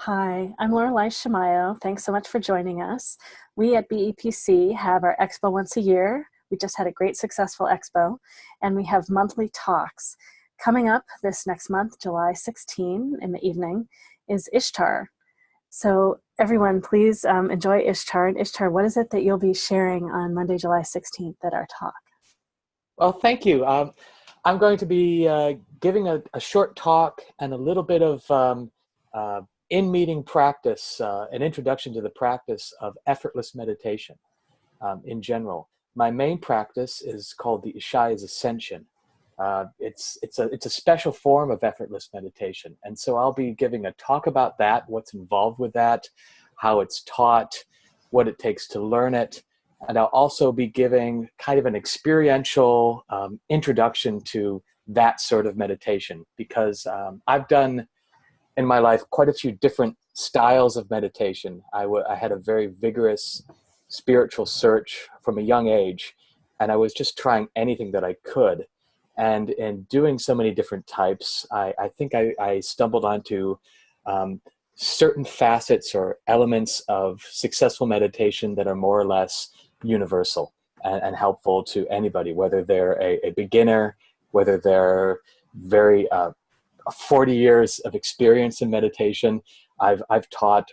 Hi, I'm Lorelei Shamayo. Thanks so much for joining us. We at BEPC have our expo once a year. We just had a great successful expo, and we have monthly talks. Coming up this next month, July 16 in the evening, is Ishtar. So everyone, please enjoy Ishtar. And Ishtar, what is it that you'll be sharing on Monday, July 16th at our talk? Well, thank you. I'm going to be giving a short talk and a little bit of in-meeting practice, an introduction to the practice of effortless meditation in general. My main practice is called the Ishaya's Ascension. It's a special form of effortless meditation. And so I'll be giving a talk about that, what's involved with that, how it's taught, what it takes to learn it. And I'll also be giving kind of an experiential introduction to that sort of meditation, because I've done in my life quite a few different styles of meditation. I had a very vigorous spiritual search from a young age, and I was just trying anything that I could. And in doing so many different types, I think I stumbled onto certain facets or elements of successful meditation that are more or less universal and helpful to anybody, whether they're a beginner, whether they're very 40 years of experience in meditation. I've taught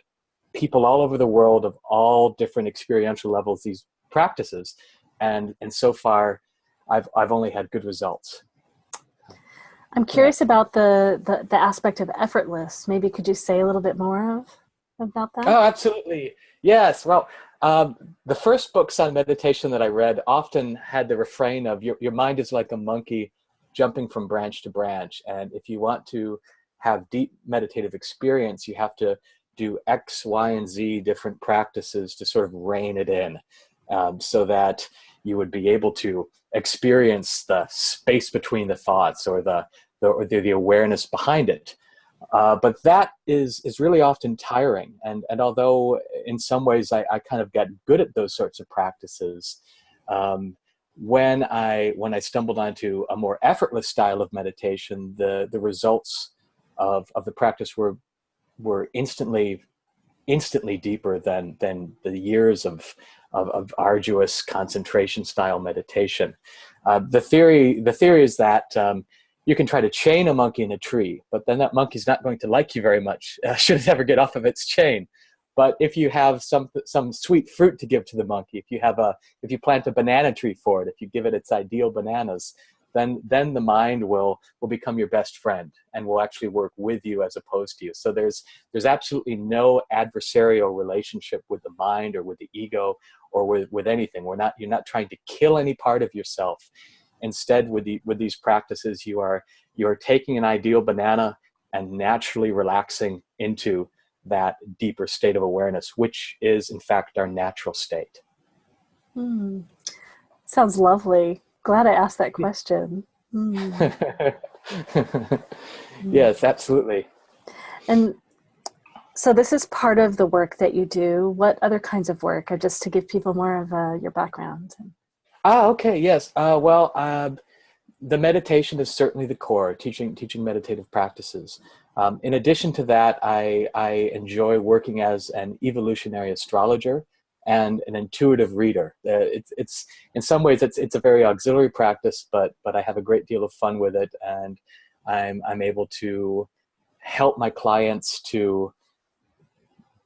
people all over the world of all different experiential levels these practices, and so far I've only had good results. I'm curious about the aspect of effortless. Maybe could you say a little bit more about that? Oh, absolutely. Yes. Well, the first books on meditation that I read often had the refrain of your mind is like a monkey jumping from branch to branch. And if you want to have deep meditative experience, you have to do X, Y, and Z different practices to sort of rein it in, so that you would be able to experience the space between the thoughts or the awareness behind it. But that is really often tiring. And although in some ways I kind of got good at those sorts of practices, when I stumbled onto a more effortless style of meditation, the results of the practice were instantly deeper than the years of arduous concentration style meditation. The theory is that you can try to chain a monkey in a tree, but then that monkey's not going to like you very much should it ever get off of its chain. But if you have some sweet fruit to give to the monkey, if you plant a banana tree for it, if you give it its ideal bananas, then the mind will become your best friend and will actually work with you as opposed to you. So there's absolutely no adversarial relationship with the mind or with the ego or with anything. You're not trying to kill any part of yourself. Instead, with these practices, you are taking an ideal banana and naturally relaxing into that deeper state of awareness, which is in fact our natural state. Sounds lovely. Glad I asked that question. Yes, absolutely. And so this is part of the work that you do. What other kinds of work, or just to give people more of your background? Okay, yes. The meditation is certainly the core, teaching meditative practices. In addition to that, I enjoy working as an evolutionary astrologer and an intuitive reader. It's in some ways it's a very auxiliary practice, but I have a great deal of fun with it, and I'm able to help my clients to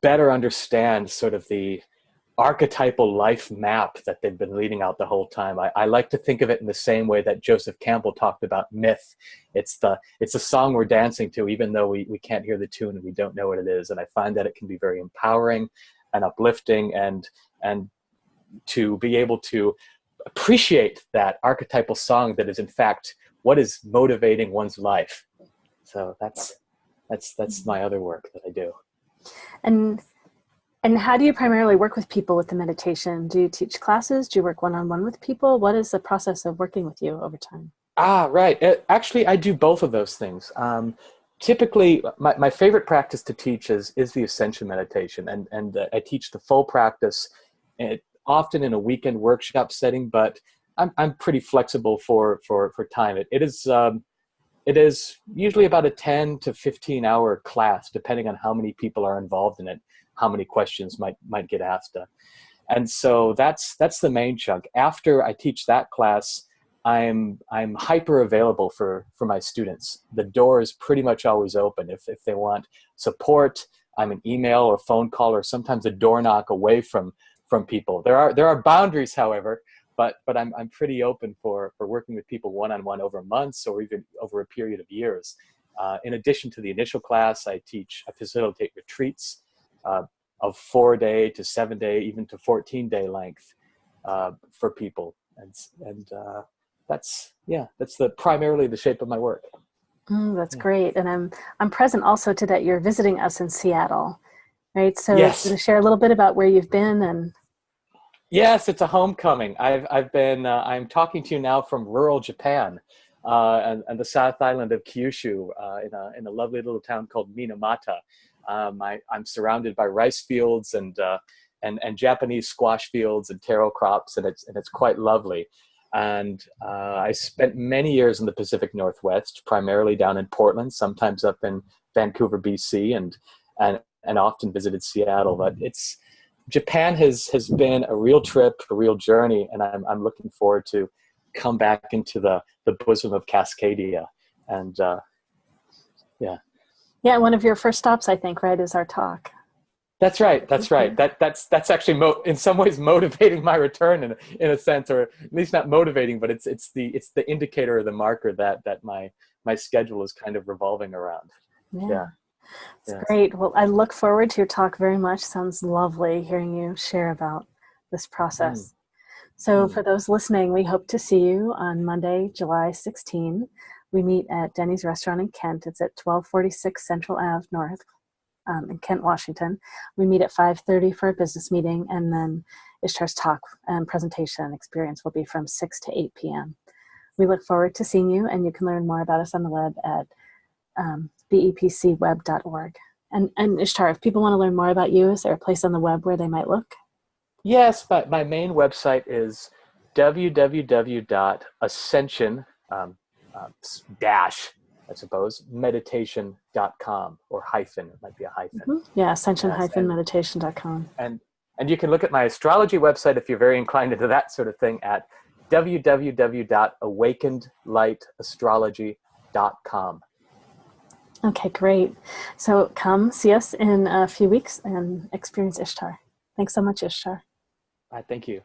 better understand sort of the archetypal life map that they've been leading out the whole time. I like to think of it in the same way that Joseph Campbell talked about myth. It's the song we're dancing to, even though we can't hear the tune and we don't know what it is. And I find that it can be very empowering and uplifting, and to be able to appreciate that archetypal song that is in fact what is motivating one's life. So that's my other work that I do. And how do you primarily work with people with the meditation? Do you teach classes? Do you work one-on-one with people? What is the process of working with you over time? Right. Actually, I do both of those things. Typically, my favorite practice to teach is the Ascension meditation, and I teach the full practice, often in a weekend workshop setting. But I'm pretty flexible for time. It is It is usually about a 10 to 15 hour class, depending on how many people are involved in it, how many questions might get asked. And so that's the main chunk. After I teach that class, I'm hyper available for my students. The door is pretty much always open. If they want support, I'm an email or phone call or sometimes a door knock away from people. There are boundaries, however, but I'm pretty open for working with people one-on-one over months or even over a period of years. In addition to the initial class, I facilitate retreats of 4-day to 7-day, even to 14-day length for people, and that's primarily the shape of my work. That's great, and I'm present also to that you're visiting us in Seattle, right? So Yes. to share a little bit about where you've been and. Yes, it's a homecoming. I've been I'm talking to you now from rural Japan, and the South Island of Kyushu, in a lovely little town called Minamata. I'm surrounded by rice fields and Japanese squash fields and taro crops, and it's quite lovely. And I spent many years in the Pacific Northwest, primarily down in Portland, sometimes up in Vancouver, BC, and often visited Seattle. But Japan has been a real trip, a real journey, and I'm looking forward to come back into the bosom of Cascadia. And Yeah, one of your first stops, I think, right, is our talk. That's right. That's right. That's actually in some ways motivating my return in a sense, or at least not motivating, but it's the indicator or the marker that my schedule is kind of revolving around. Yeah. It's great. Well, I look forward to your talk very much. Sounds lovely hearing you share about this process. So for those listening, we hope to see you on Monday, July 16. We meet at Denny's Restaurant in Kent. It's at 1246 Central Ave North in Kent, Washington. We meet at 5:30 for a business meeting, and then Ishtar's talk and presentation experience will be from 6 to 8 p.m. We look forward to seeing you, and you can learn more about us on the web at bepcweb.org. And Ishtar, if people want to learn more about you, is there a place on the web where they might look? Yes, but my main website is www.ascension meditation.com, or hyphen, it might be a hyphen. Yeah, ascension-meditation.com. And you can look at my astrology website if you're very inclined into that sort of thing at www.awakenedlightastrology.com. Okay, great. So come see us in a few weeks and experience Ishtar. Thanks so much, Ishtar. Thank you.